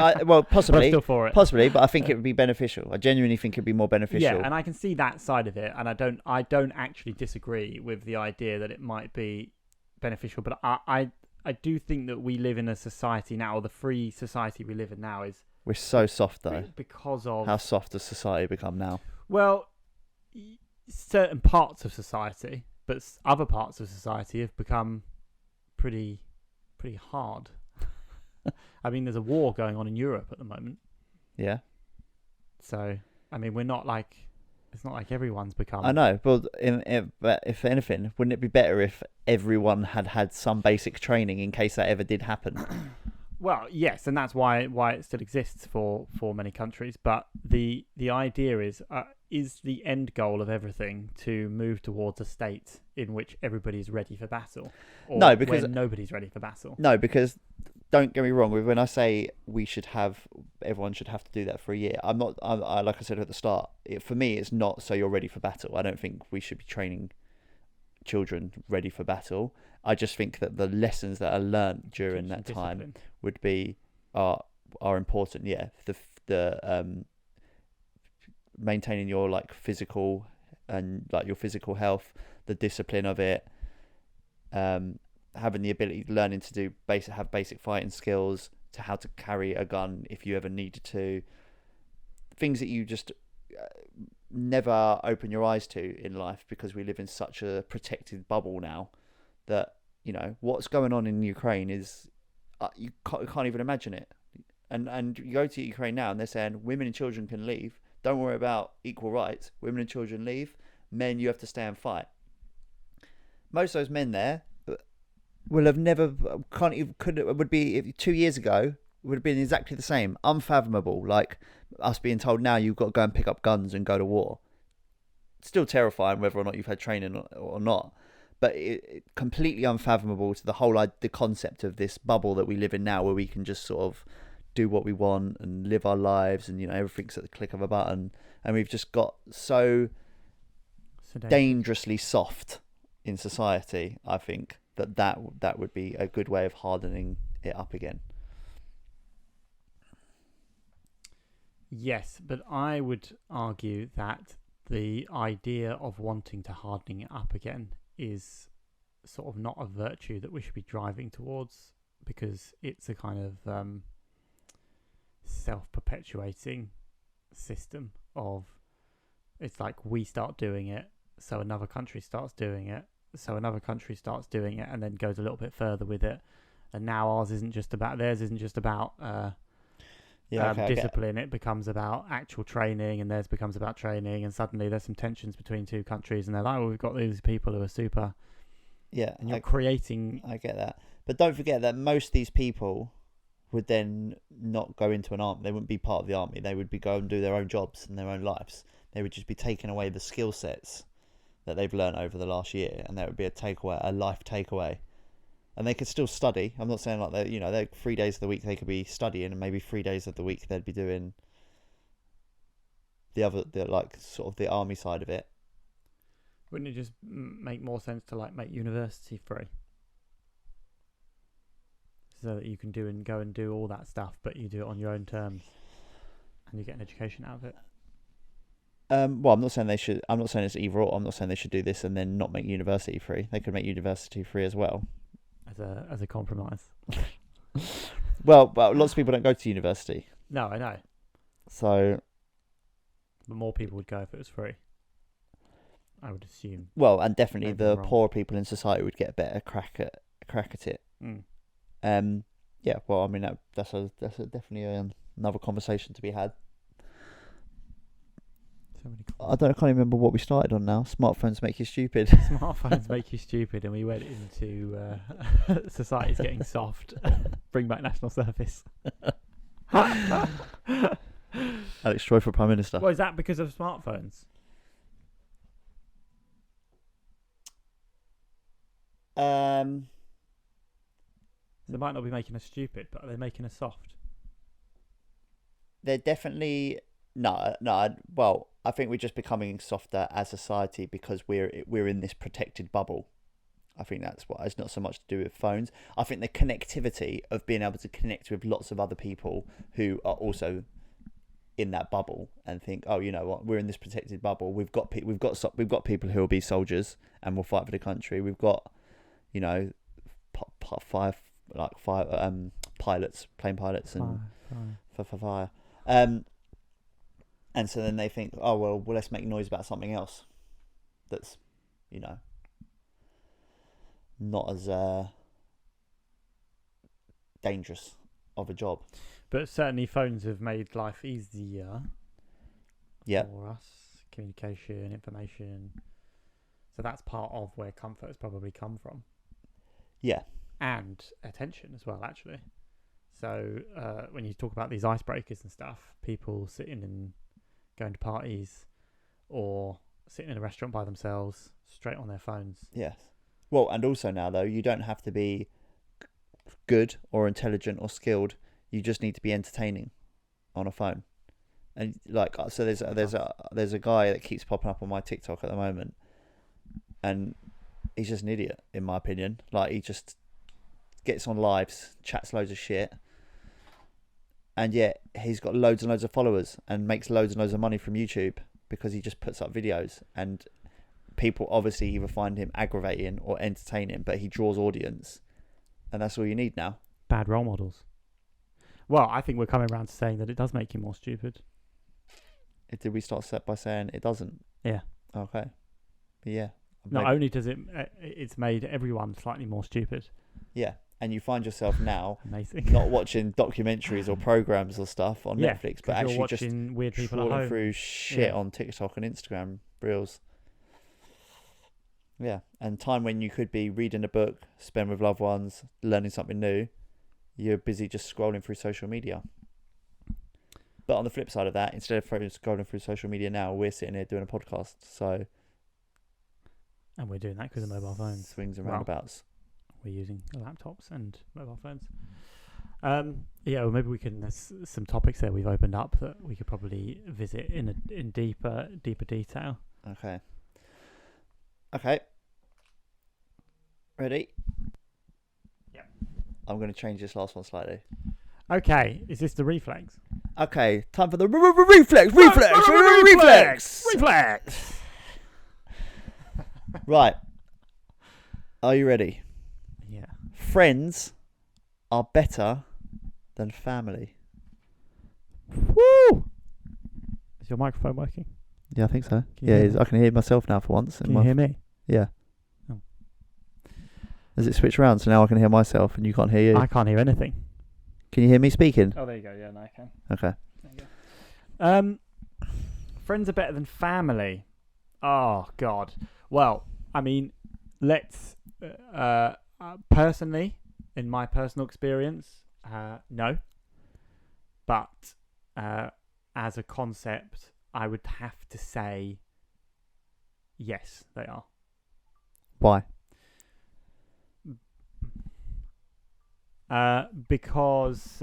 possibly. I'm still for it. Possibly, but I think it would be beneficial. I genuinely think it'd be more beneficial. Yeah, and I can see that side of it, and I don't actually disagree with the idea that it might be beneficial. But I do think that we live in a society now, or the free society we live in now is. We're so soft though. Because of how soft does society become now? Well, certain parts of society, but other parts of society have become pretty hard. I mean, there's a war going on in Europe at the moment. Yeah. So, I mean, it's not like everyone's become. I know, but if anything, wouldn't it be better if everyone had some basic training in case that ever did happen? Well, yes, and that's why it still exists for many countries. But the idea is the end goal of everything to move towards a state in which everybody's ready for battle? Or no, because when nobody's ready for battle. No, because don't get me wrong. When I say everyone should have to do that for a year, I'm not. Like I said at the start, for me, it's not so you're ready for battle. I don't think we should be training children ready for battle. I just think that the lessons that are learnt during that time would be are important. Yeah, the maintaining your like physical and like your physical health, the discipline of it, having the ability, learning to have basic fighting skills, to how to carry a gun if you ever needed to, things that you just never open your eyes to in life because we live in such a protected bubble now that, you know, what's going on in Ukraine is you can't even imagine it. And you go to Ukraine now and they're saying women and children can leave. Don't worry about equal rights. Women and children leave. Men, you have to stay and fight. Most of those men there will have never would be if 2 years ago would have been exactly the same. Unfathomable. Like us being told now you've got to go and pick up guns and go to war. Still terrifying whether or not you've had training or not. But it completely unfathomable to the concept of this bubble that we live in now, where we can just sort of do what we want and live our lives, and you know everything's at the click of a button, and we've just got so dangerously soft in society. I think that would be a good way of hardening it up again. Yes, but I would argue that the idea of wanting to hardening it up again is sort of not a virtue that we should be driving towards, because it's a kind of self-perpetuating system of, it's like we start doing it, so another country starts doing it, so another country starts doing it, and then goes a little bit further with it, and now theirs isn't just about discipline. It becomes about actual training, and theirs becomes about training, and suddenly there's some tensions between two countries, and they're like, we've got these people who are super. Yeah, and you're creating. I get that, but don't forget that most of these people would then not go into an army. They wouldn't be part of the army. They would be go and do their own jobs and their own lives. They would just be taking away the skill sets that they've learned over the last year, and that would be a life takeaway. And they could still study. I'm not saying like they're 3 days of the week they could be studying, and maybe 3 days of the week they'd be doing the army side of it. Wouldn't it just make more sense to like make university free, so that you can go and do all that stuff, but you do it on your own terms, and you get an education out of it? Well, I'm not saying they should. I'm not saying it's either or. I'm not saying they should do this and then not make university free. They could make university free as well. As a compromise. Well, lots of people don't go to university. No, I know. So, but more people would go if it was free. I would assume. well, and definitely Maybe the I'm wrong. poorer people in society would get a better crack at it. Mm. Yeah. Well, I mean that's definitely another conversation to be had. So many I can't even remember what we started on now. Smartphones make you stupid. Smartphones make you stupid, and we went into society's getting soft. Bring back national service. Alex Troy for Prime Minister. Well, is that because of smartphones? They might not be making us stupid, but are they making us soft? They're definitely no. Well, I think we're just becoming softer as society because we're in this protected bubble. I think that's what. It's not so much to do with phones. I think the connectivity of being able to connect with lots of other people who are also in that bubble and think, oh, you know what, we're in this protected bubble. We've got people who will be soldiers and will fight for the country. We've got, five pilots, plane pilots, and for fire. And so then they think, oh well, let's make noise about something else that's, not as dangerous of a job. But certainly phones have made life easier for us. Communication, information. So that's part of where comfort has probably come from. Yeah. And attention as well, actually. So when you talk about these icebreakers and stuff, people sitting and going to parties or sitting in a restaurant by themselves, straight on their phones. Yes. Well, and also now, though, you don't have to be good or intelligent or skilled. You just need to be entertaining on a phone. And so there's a guy that keeps popping up on my TikTok at the moment, and he's just an idiot, in my opinion. Like, he just gets on lives, chats loads of shit, and yet he's got loads and loads of followers and makes loads and loads of money from YouTube because he just puts up videos, and people obviously either find him aggravating or entertaining, but he draws audience, and that's all you need now. Bad role models. Well, I think we're coming around to saying that it does make you more stupid. Did we start by saying it doesn't? Yeah. Okay. But yeah. Not only does it's made everyone slightly more stupid. Yeah. And you find yourself now amazing not watching documentaries or programs or stuff on Netflix, but actually just weird people trawling through shit on TikTok and Instagram Reels. Yeah. And time when you could be reading a book, spend with loved ones, learning something new, you're busy just scrolling through social media. But on the flip side of that, instead of scrolling through social media now, we're sitting here doing a podcast. So, and we're doing that because of mobile phones. Swings and roundabouts. We're using laptops and mobile phones. Yeah, well, maybe we can. There's some topics there we've opened up that we could probably visit in deeper detail. Okay. Ready? Yep. I'm going to change this last one slightly. Okay, is this the reflex? Okay, time for the reflex. Right. Are you ready? Yeah. Friends are better than family. Woo! Is your microphone working? Yeah, I think so. Yeah, I can hear myself now for once. Can you hear me? Yeah. Oh. Has it switched around so now I can hear myself and you can't hear you? I can't hear anything. Can you hear me speaking? Oh, there you go. Yeah, no, I can. Okay. There you go. Friends are better than family. Oh, God. Well, I mean, let's... personally, in my personal experience, no. But as a concept, I would have to say yes, they are. Why? Because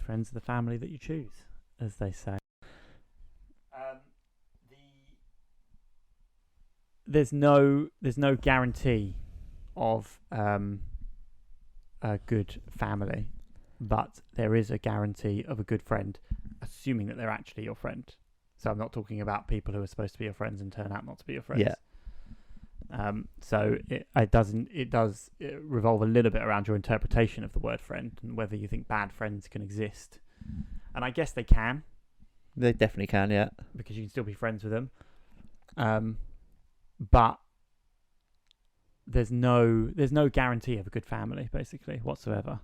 friends are the family that you choose, as they say. There's no guarantee of a good family, but there is a guarantee of a good friend, assuming that they're actually your friend. So I'm not talking about people who are supposed to be your friends and turn out not to be your friends. Yeah. So it does revolve a little bit around your interpretation of the word friend and whether you think bad friends can exist. And I guess they can. They definitely can, yeah. Because you can still be friends with them. But there's no guarantee of a good family, basically, whatsoever.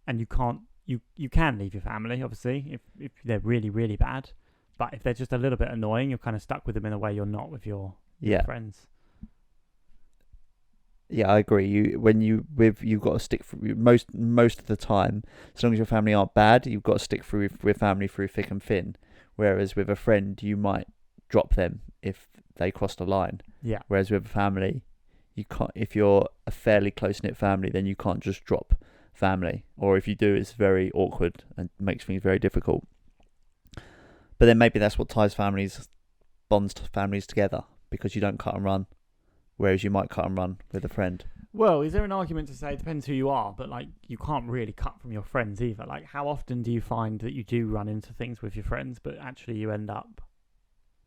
And you can leave your family, obviously, if they're really, really bad. But if they're just a little bit annoying, you're kind of stuck with them in a way you're not with your friends. Yeah, I agree. You've got to stick through most of the time. As long as your family aren't bad, you've got to stick through with family through thick and thin. Whereas with a friend, you might drop them if they cross the line. Yeah. Whereas with a family, you can't. If you're a fairly close knit family, then you can't just drop family. Or if you do, it's very awkward and makes things very difficult. But then maybe that's what bonds families together, because you don't cut and run. Whereas you might cut and run with a friend. Well, is there an argument to say it depends who you are, but like you can't really cut from your friends either? Like, how often do you find that you do run into things with your friends, but actually you end up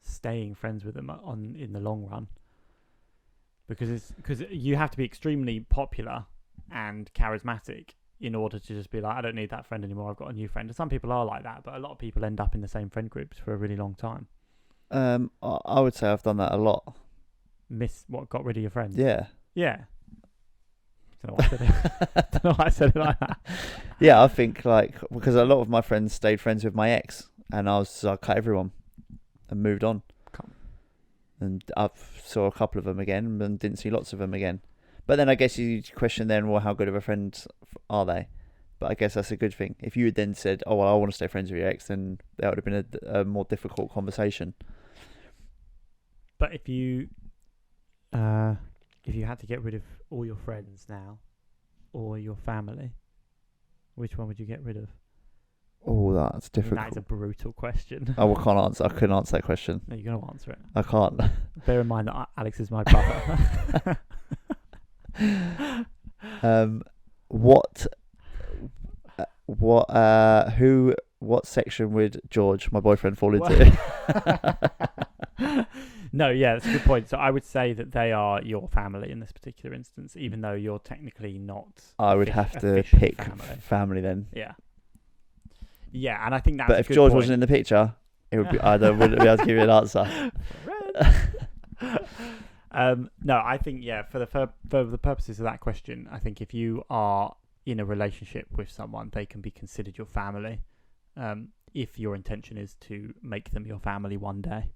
staying friends with them in the long run? Because you have to be extremely popular and charismatic in order to just be like, I don't need that friend anymore, I've got a new friend. And some people are like that, but a lot of people end up in the same friend groups for a really long time. I would say I've done that a lot. Got rid of your friends? Yeah. Don't know why I said it like that. Yeah, I think because a lot of my friends stayed friends with my ex, and I cut everyone and moved on. And I saw a couple of them again and didn't see lots of them again. But then I guess you question then, well, how good of a friend are they? But I guess that's a good thing. If you had then said, oh, well, I want to stay friends with your ex, then that would have been a more difficult conversation. But if you had to get rid of all your friends now, or your family, which one would you get rid of? Oh, that's difficult. That is a brutal question. I couldn't answer that question. No, you're going to answer it. I can't. Bear in mind that Alex is my brother. What section would George, my boyfriend, fall into? No, yeah, that's a good point. So I would say that they are your family in this particular instance, even though you're technically not. I would have to pick family then. Yeah. Yeah, and I think that's. But if George wasn't in the picture, it would be I wouldn't be able to give you an answer. No, I think for the purposes of that question, I think if you are in a relationship with someone, they can be considered your family. If your intention is to make them your family one day.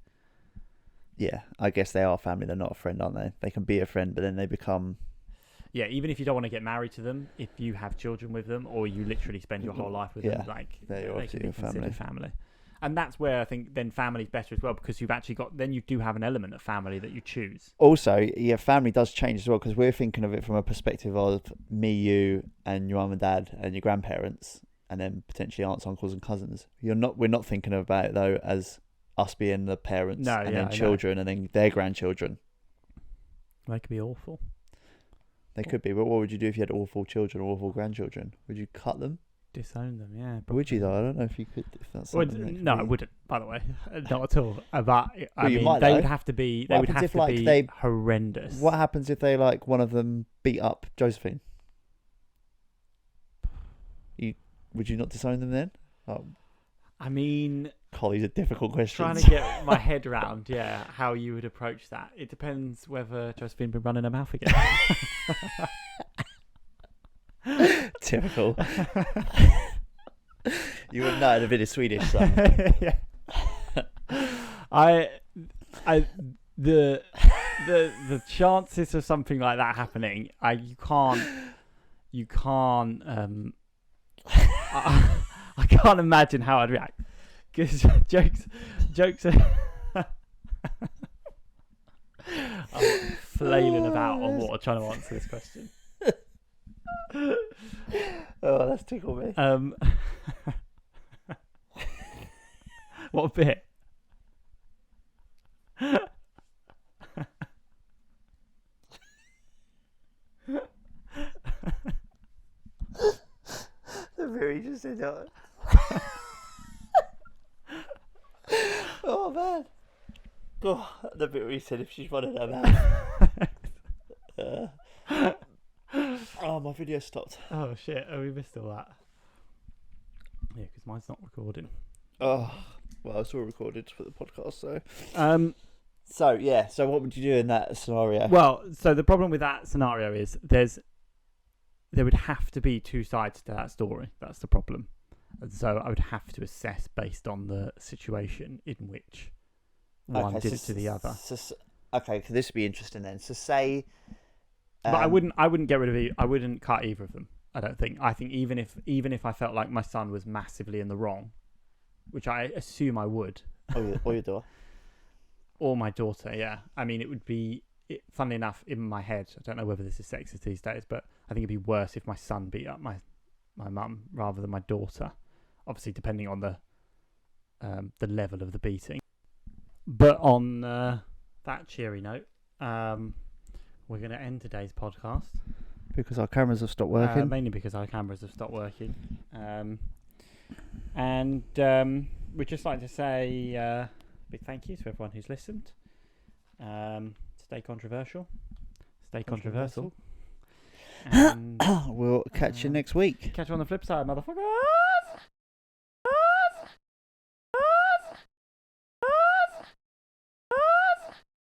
Yeah, I guess they are family. They're not a friend, aren't they? They can be a friend, but then they become. Yeah, even if you don't want to get married to them, if you have children with them, or you literally spend your whole life with them, they can be considered family. And that's where I think then family's better as well, because you've actually then you do have an element of family that you choose. Also, yeah, family does change as well, because we're thinking of it from a perspective of me, you, and your mum and dad, and your grandparents, and then potentially aunts, uncles, and cousins. We're not thinking about it though as us being the parents, then children, and then their grandchildren. They could be awful. They could be, but what would you do if you had awful children or awful grandchildren? Would you cut them? Disown them, yeah. Probably. Would you though? I don't know if you could. If that's something I wouldn't. By the way, not at all. But they would have to be. They would have to be horrendous. What happens if they one of them beat up Josephine? Would you not disown them then? Oh. I mean, these are difficult questions. Trying to get my head around, how you would approach that. It depends whether Josephine been running her mouth again. Typical. You wouldn't know, it'd have been a Swedish song. Yeah. The chances of something like that happening, you can't I can't imagine how I'd react, because jokes are I'm flailing about on water trying to answer this question. Oh, that's tickled me. What bit? The very just said that. Oh God, the bit where he said if she's running her mouth. Oh, my video stopped. Oh shit! Oh, we missed all that. Yeah, because mine's not recording. Oh, well, it's all recorded for the podcast, so. So what would you do in that scenario? Well, so the problem with that scenario is there would have to be two sides to that story. That's the problem. And so I would have to assess based on the situation in which one did it to the other. Okay, so this would be interesting then. So say, but I wouldn't get rid of it. I wouldn't cut either of them. I don't think. I think even if I felt like my son was massively in the wrong, which I assume I would, or your daughter, or my daughter. Yeah, I mean, it would be. Funnily enough, in my head, I don't know whether this is sexist these days, but I think it'd be worse if my son beat up my mum rather than my daughter. Obviously, depending on the level of the beating. But on that cheery note, we're going to end today's podcast because our cameras have stopped working. Mainly because our cameras have stopped working, and we'd just like to say a big thank you to everyone who's listened. Stay controversial. Stay controversal. And, we'll catch you next week. Catch you on the flip side, motherfucker.